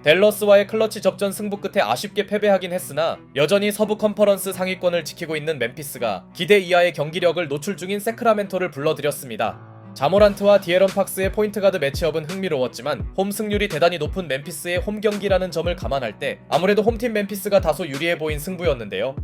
댈러스와의 클러치 접전 승부 끝에 아쉽게 패배하긴 했으나 여전히 서부 컨퍼런스 상위권을 지키고 있는 멤피스가 기대 이하의 경기력을 노출 중인 세크라멘토를 불러들였습니다. 자모란트와 디에런 팍스의 포인트 가드 매치업은 흥미로웠지만 홈 승률이 대단히 높은 멤피스의 홈 경기라는 점을 감안할 때 아무래도 홈팀 멤피스가 다소 유리해 보인 승부였는데요.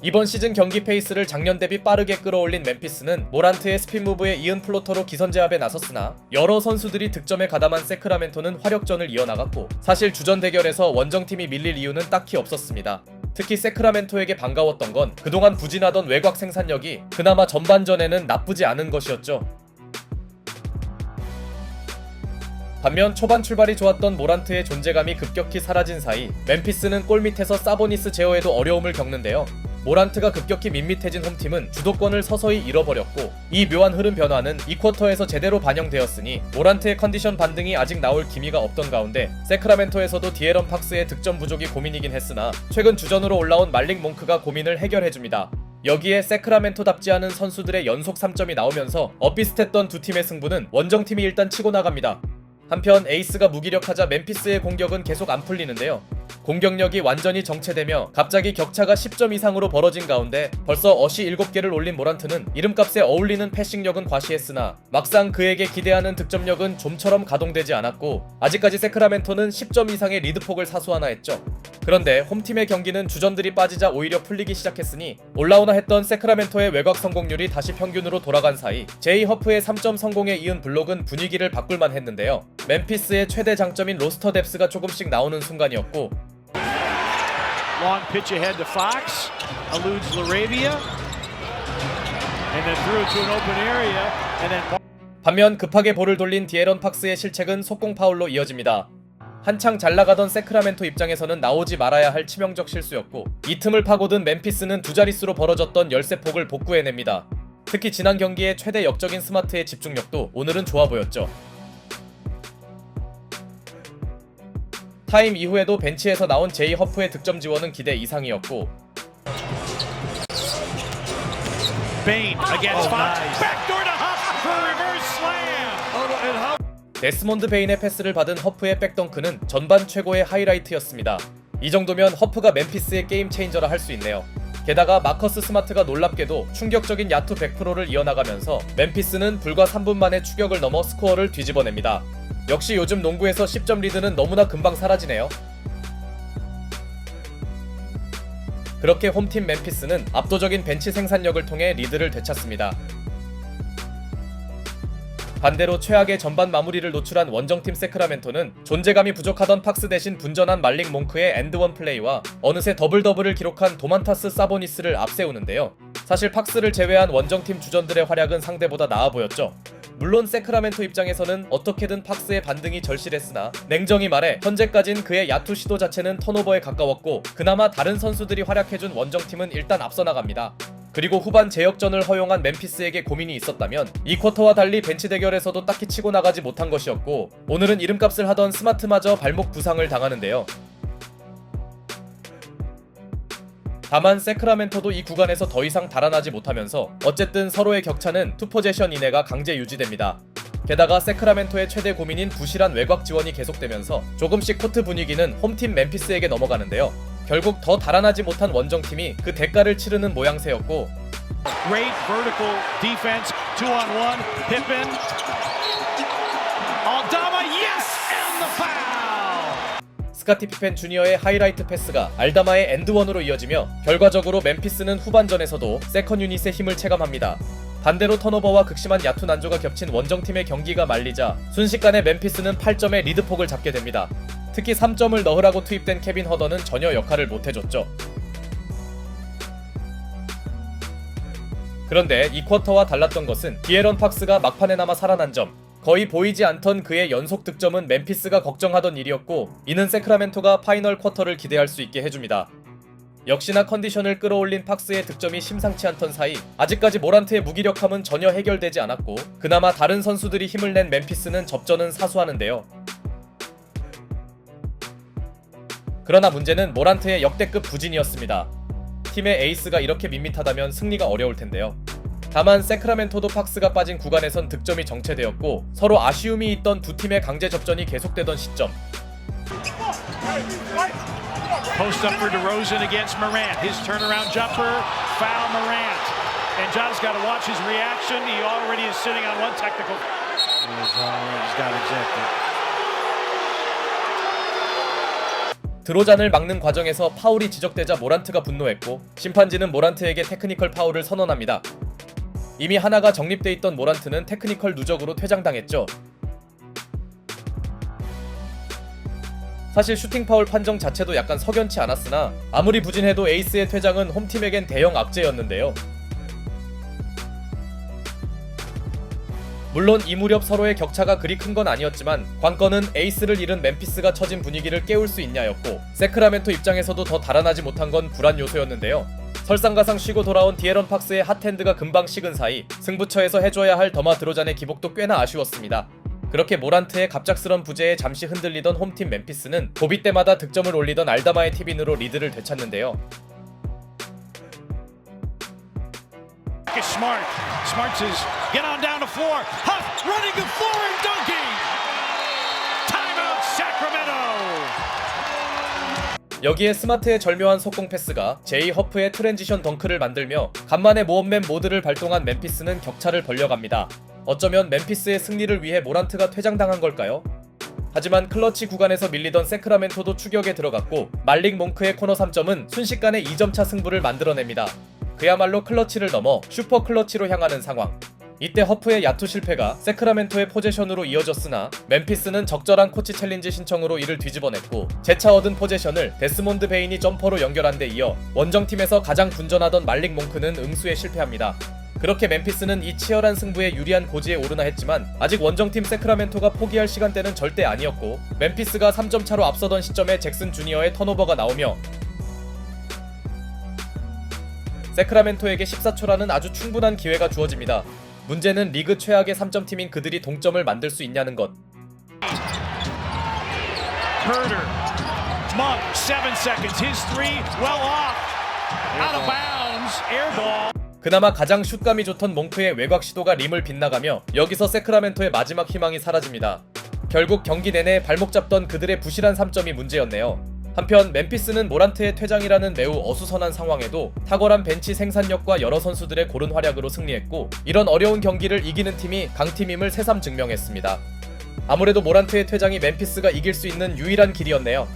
이번 시즌 경기 페이스를 작년 대비 빠르게 끌어올린 멤피스는 모란트의 스핀 무브에 이은 플로터로 기선제압에 나섰으나 여러 선수들이 득점에 가담한 세크라멘토는 화력전을 이어나갔고 사실 주전 대결에서 원정팀이 밀릴 이유는 딱히 없었습니다. 특히 세크라멘토에게 반가웠던 건 그동안 부진하던 외곽 생산력이 그나마 전반전에는 나쁘지 않은 것이었죠. 반면 초반 출발이 좋았던 모란트의 존재감이 급격히 사라진 사이 멤피스는 골밑에서 사보니스 제어에도 어려움을 겪는데요. 모란트가 급격히 밋밋해진 홈팀은 주도권을 서서히 잃어버렸고 이 묘한 흐름 변화는 이 쿼터에서 제대로 반영되었으니 모란트의 컨디션 반등이 아직 나올 기미가 없던 가운데 세크라멘토에서도 디에런 팍스의 득점 부족이 고민이긴 했으나 최근 주전으로 올라온 말릭 몽크가 고민을 해결해줍니다. 여기에 세크라멘토답지 않은 선수들의 연속 3점이 나오면서 엇비슷했던 두 팀의 승부는 원정팀이 일단 치고 나갑니다. 한편 에이스가 무기력하자 멤피스의 공격은 계속 안 풀리는데요. 공격력이 완전히 정체되며 갑자기 격차가 10점 이상으로 벌어진 가운데 벌써 어시 7개를 올린 모란트는 이름값에 어울리는 패싱력은 과시했으나 막상 그에게 기대하는 득점력은 좀처럼 가동되지 않았고 아직까지 세크라멘토는 10점 이상의 리드폭을 사수하나 했죠. 그런데 홈팀의 경기는 주전들이 빠지자 오히려 풀리기 시작했으니 올라오나 했던 세크라멘토의 외곽 성공률이 다시 평균으로 돌아간 사이 제이 허프의 3점 성공에 이은 블록은 분위기를 바꿀만 했는데요. 멤피스의 최대 장점인 로스터 뎁스가 조금씩 나오는 순간이었고 Long pitch ahead to Fox, eludes Laravia, and then threw it to an open area, and then 반면 급하게 볼을 돌린 디에런 팍스의 실책은 속공 파울로 이어집니다. 한창 잘 나가던 세크라멘토 입장에서는 나오지 말아야 할 치명적 실수였고 이 틈을 파고든 멤피스는 두 자릿수로 벌어졌던 열세폭을 복구해냅니다. 특히 지난 경기의 최대 역적인 스마트의 집중력도 오늘은 좋아 보였죠. 타임 이후에도 벤치에서 나온 제이 허프의 득점 지원은 기대 이상이었고 Bain against Fox, backdoor to Huff for a reverse slam. 데스몬드 베인의 패스를 받은 허프의 백덩크는 전반 최고의 하이라이트였습니다. 이 정도면 허프가 멤피스의 게임 체인저라 할 수 있네요. 게다가 마커스 스마트가 놀랍게도 충격적인 야투 100%를 이어나가면서 멤피스는 불과 3분 만에 추격을 넘어 스코어를 뒤집어냅니다. 역시 요즘 농구에서 10점 리드는 너무나 금방 사라지네요. 그렇게 홈팀 멤피스는 압도적인 벤치 생산력을 통해 리드를 되찾습니다. 반대로 최악의 전반 마무리를 노출한 원정팀 세크라멘토는 존재감이 부족하던 팍스 대신 분전한 말릭 몽크의 엔드원 플레이와 어느새 더블더블을 기록한 도만타스 사보니스를 앞세우는데요. 사실 팍스를 제외한 원정팀 주전들의 활약은 상대보다 나아 보였죠. 물론 세크라멘토 입장에서는 어떻게든 팍스의 반등이 절실했으나 냉정히 말해 현재까진 그의 야투 시도 자체는 턴오버에 가까웠고 그나마 다른 선수들이 활약해준 원정팀은 일단 앞서 나갑니다. 그리고 후반 제역전을 허용한 멤피스에게 고민이 있었다면 이 쿼터와 달리 벤치 대결에서도 딱히 치고 나가지 못한 것이었고 오늘은 이름값을 하던 스마트마저 발목 부상을 당하는데요. 다만 세크라멘토도 이 구간에서 더 이상 달아나지 못하면서 어쨌든 서로의 격차는 투포제션 이내가 강제 유지됩니다. 게다가 세크라멘토의 최대 고민인 부실한 외곽 지원이 계속되면서 조금씩 코트 분위기는 홈팀 멤피스에게 넘어가는데요. 결국 더 달아나지 못한 원정팀이 그 대가를 치르는 모양새였고 Great vertical defense, 2-on-1, Pippen, Aldama, yes, and the foul. 스카티 피펜 주니어의 하이라이트 패스가 알다마의 엔드원으로 이어지며 결과적으로 멤피스는 후반전에서도 세컨 유닛의 힘을 체감합니다. 반대로 턴오버와 극심한 야투 난조가 겹친 원정팀의 경기가 말리자 순식간에 멤피스는 8점의 리드폭을 잡게 됩니다. 특히 3점을 넣으라고 투입된 케빈 허던은 전혀 역할을 못해줬죠. 그런데 이 쿼터와 달랐던 것은 디에런 팍스가 막판에 남아 살아난 점. 거의 보이지 않던 그의 연속 득점은 멤피스가 걱정하던 일이었고 이는 세크라멘토가 파이널 쿼터를 기대할 수 있게 해줍니다. 역시나 컨디션을 끌어올린 팍스의 득점이 심상치 않던 사이 아직까지 모란트의 무기력함은 전혀 해결되지 않았고 그나마 다른 선수들이 힘을 낸 멤피스는 접전은 사수하는데요. 그러나 문제는 모란트의 역대급 부진이었습니다. 팀의 에이스가 이렇게 밋밋하다면 승리가 어려울 텐데요. 다만 세크라멘토도 팍스가 빠진 구간에선 득점이 정체되었고 서로 아쉬움이 있던 두 팀의 강제 접전이 계속되던 시점. Post up for DeRozan against Morant. His turnaround jumper, foul Morant. And John's got to watch his reaction. He already is sitting on one technical. He's got ejected. 드로잔을 막는 과정에서 파울이 지적되자 모란트가 분노했고 심판진은 모란트에게 테크니컬 파울을 선언합니다. 이미 하나가 정립돼 있던 모란트는 테크니컬 누적으로 퇴장당했죠. 사실 슈팅 파울 판정 자체도 약간 석연치 않았으나 아무리 부진해도 에이스의 퇴장은 홈팀에겐 대형 악재였는데요. 물론 이 무렵 서로의 격차가 그리 큰 건 아니었지만 관건은 에이스를 잃은 멤피스가 처진 분위기를 깨울 수 있냐였고 세크라멘토 입장에서도 더 달아나지 못한 건 불안 요소였는데요. 설상가상 쉬고 돌아온 디에런 팍스의 핫핸드가 금방 식은 사이 승부처에서 해줘야 할 더마 드로잔의 기복도 꽤나 아쉬웠습니다. 그렇게 모란트의 갑작스런 부재에 잠시 흔들리던 홈팀 멤피스는 고비 때마다 득점을 올리던 알다마의 팁인으로 리드를 되찾는데요. Smart says, get on down the floor. Huff running the floor and dunking. Timeout Sacramento. 여기에 스마트의 절묘한 속공 패스가 제이 허프의 트랜지션 덩크를 만들며 간만에 모험맨 모드를 발동한 멤피스는 격차를 벌려갑니다. 어쩌면 멤피스의 승리를 위해 모란트가 퇴장당한 걸까요? 하지만 클러치 구간에서 밀리던 세크라멘토도 추격에 들어갔고 말릭 몽크의 코너 3점은 순식간에 2점차 승부를 만들어냅니다. 그야말로 클러치를 넘어 슈퍼 클러치로 향하는 상황. 이때 허프의 야투 실패가 세크라멘토의 포제션으로 이어졌으나 멤피스는 적절한 코치 챌린지 신청으로 이를 뒤집어냈고 재차 얻은 포제션을 데스몬드 베인이 점퍼로 연결한 데 이어 원정팀에서 가장 분전하던 말릭 몽크는 응수에 실패합니다. 그렇게 멤피스는 이 치열한 승부에 유리한 고지에 오르나 했지만 아직 원정팀 세크라멘토가 포기할 시간대는 절대 아니었고 멤피스가 3점 차로 앞서던 시점에 잭슨 주니어의 턴오버가 나오며 세크라멘토에게 14초라는 아주 충분한 기회가 주어집니다. 문제는 리그 최악의 3점팀인 그들이 동점을 만들 수 있냐는 것. Herder, Monk, 7 seconds. His three, well off. Out of bounds. Air ball. 그나마 가장 슛감이 좋던 몽크의 외곽 시도가 림을 빗나가며 여기서 세크라멘토의 마지막 희망이 사라집니다. 결국 경기 내내 발목 잡던 그들의 부실한 3점이 문제였네요. 한편 멤피스는 모란트의 퇴장이라는 매우 어수선한 상황에도 탁월한 벤치 생산력과 여러 선수들의 고른 활약으로 승리했고 이런 어려운 경기를 이기는 팀이 강팀임을 새삼 증명했습니다. 아무래도 모란트의 퇴장이 멤피스가 이길 수 있는 유일한 길이었네요.